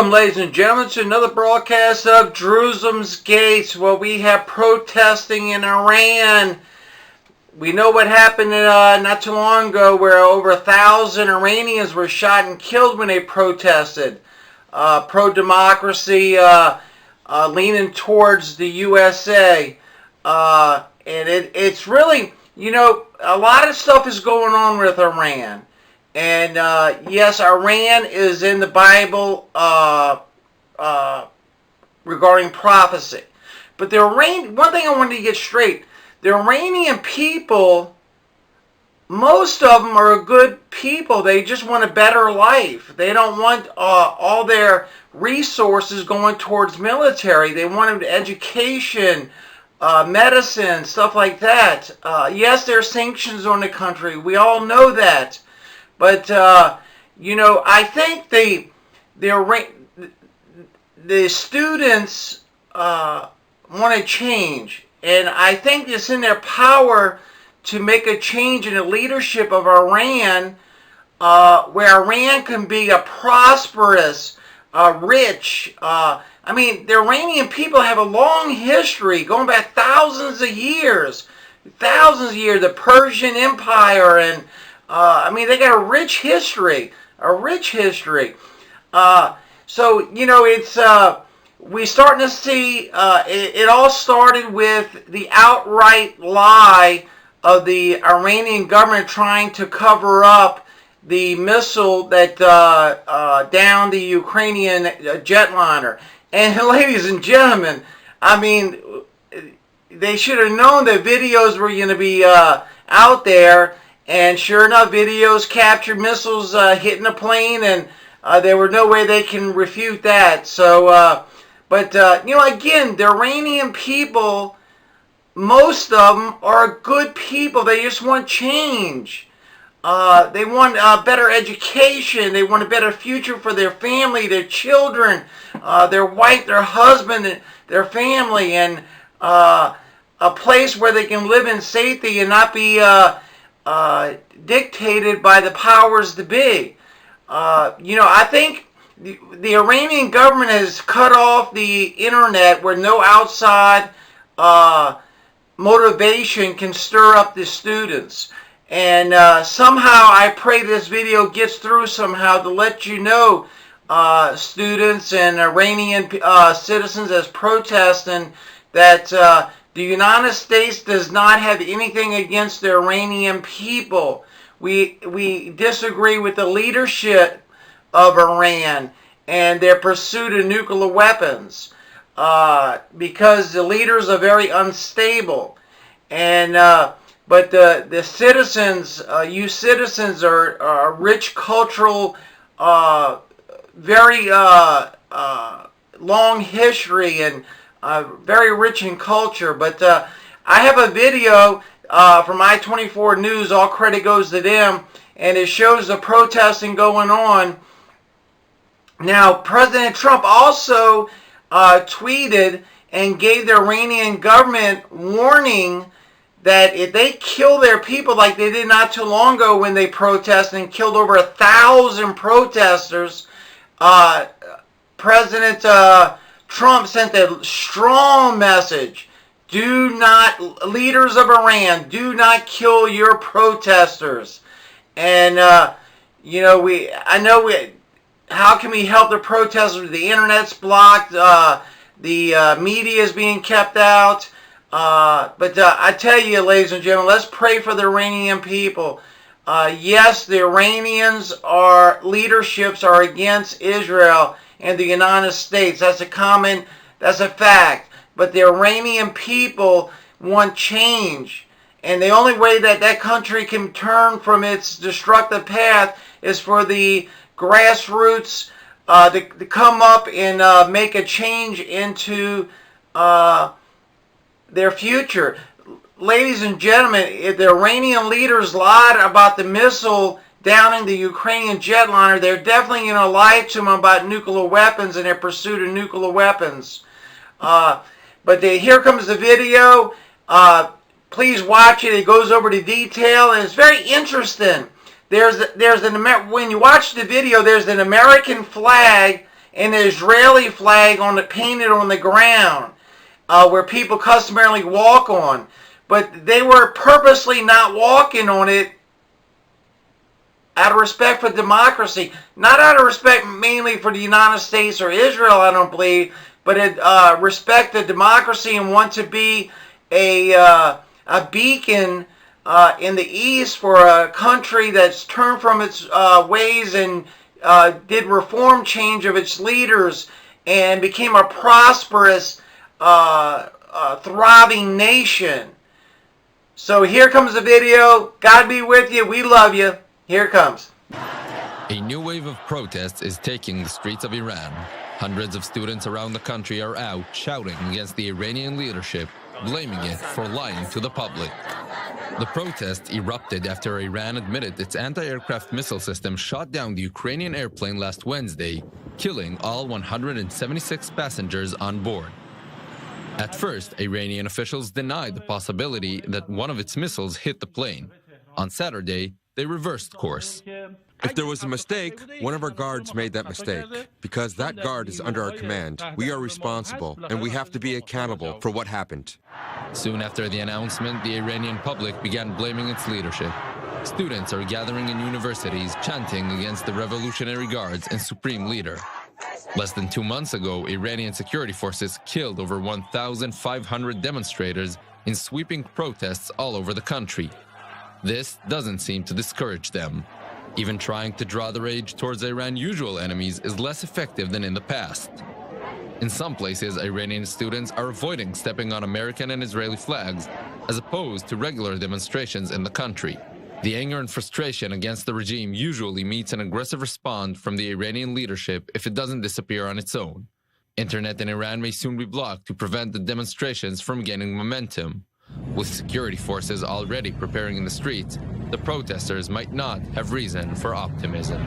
Welcome, ladies and gentlemen, to another broadcast of Jerusalem's Gates, where we have protesting in Iran. We know what happened not too long ago, where over 1,000 Iranians were shot and killed when they protested. Pro-democracy, leaning towards the USA. And it's really, a lot of stuff is going on with Iran. And yes, Iran is in the Bible regarding prophecy. But one thing I wanted to get straight, the Iranian people, most of them are good people. They just want a better life. They don't want all their resources going towards military. They want education, medicine, stuff like that. Yes, there are sanctions on the country. We all know that. But, I think the students want to change. And I think it's in their power to make a change in the leadership of Iran, where Iran can be a prosperous, rich, the Iranian people have a long history, going back thousands of years. The Persian Empire, and they got a rich history. So, it's, we starting to see, it all started with the outright lie of the Iranian government trying to cover up the missile that downed the Ukrainian jetliner. And ladies and gentlemen, they should have known that videos were going to be out there. And sure enough, videos captured missiles hitting a plane, and there were no way they can refute that. So, again, the Iranian people, most of them are good people. They just want change. They want a better education. They want a better future for their family, their children, their wife, their husband, and their family, and a place where they can live in safety and not be dictated by the powers to be. I think the Iranian government has cut off the internet where no outside motivation can stir up the students. And somehow I pray this video gets through somehow to let you know, students and Iranian citizens that's protesting, that the United States does not have anything against the Iranian people. We disagree with the leadership of Iran and their pursuit of nuclear weapons, because the leaders are very unstable. And but the citizens, you citizens, are rich cultural, very long history, and very rich in culture. But I have a video from I-24 News, all credit goes to them, and it shows the protesting going on. Now, President Trump also tweeted and gave the Iranian government warning that if they kill their people like they did not too long ago when they protested and killed over 1,000 protesters, President Trump sent a strong message. Leaders of Iran, do not kill your protesters. And, how can we help the protesters? The internet's blocked, the media is being kept out. But I tell you, ladies and gentlemen, let's pray for the Iranian people. Yes, the Iranians leaderships are against Israel and the United States. That's a fact. But the Iranian people want change. And the only way that country can turn from its destructive path is for the grassroots to come up and make a change into their future. Ladies and gentlemen, if the Iranian leaders lied about the missile downing the Ukrainian jetliner, they're definitely going to lie to them about nuclear weapons and their pursuit of nuclear weapons. But here comes the video. Please watch it. It goes over the detail, and it's very interesting. When you watch the video, there's an American flag an Israeli flag painted on the ground where people customarily walk on. But they were purposely not walking on it out of respect for democracy. Not out of respect mainly for the United States or Israel, I don't believe, but respect the democracy and want to be a beacon in the East for a country that's turned from its ways and did reform change of its leaders and became a prosperous, thriving nation. So here comes the video. God be with you. We love you. Here it comes. A new wave of protests is taking the streets of Iran. Hundreds of students around the country are out shouting against the Iranian leadership, blaming it for lying to the public. The protest erupted after Iran admitted its anti-aircraft missile system shot down the Ukrainian airplane last Wednesday, killing all 176 passengers on board. At first, Iranian officials denied the possibility that one of its missiles hit the plane. On Saturday, they reversed course. If there was a mistake, one of our guards made that mistake. Because that guard is under our command, we are responsible, and we have to be accountable for what happened. Soon after the announcement, the Iranian public began blaming its leadership. Students are gathering in universities, chanting against the Revolutionary Guards and Supreme Leader. Less than 2 months ago, Iranian security forces killed over 1,500 demonstrators in sweeping protests all over the country. This doesn't seem to discourage them. Even trying to draw the rage towards Iran's usual enemies is less effective than in the past. In some places, Iranian students are avoiding stepping on American and Israeli flags, as opposed to regular demonstrations in the country. The anger and frustration against the regime usually meets an aggressive response from the Iranian leadership if it doesn't disappear on its own. Internet in Iran may soon be blocked to prevent the demonstrations from gaining momentum. With security forces already preparing in the streets, the protesters might not have reason for optimism.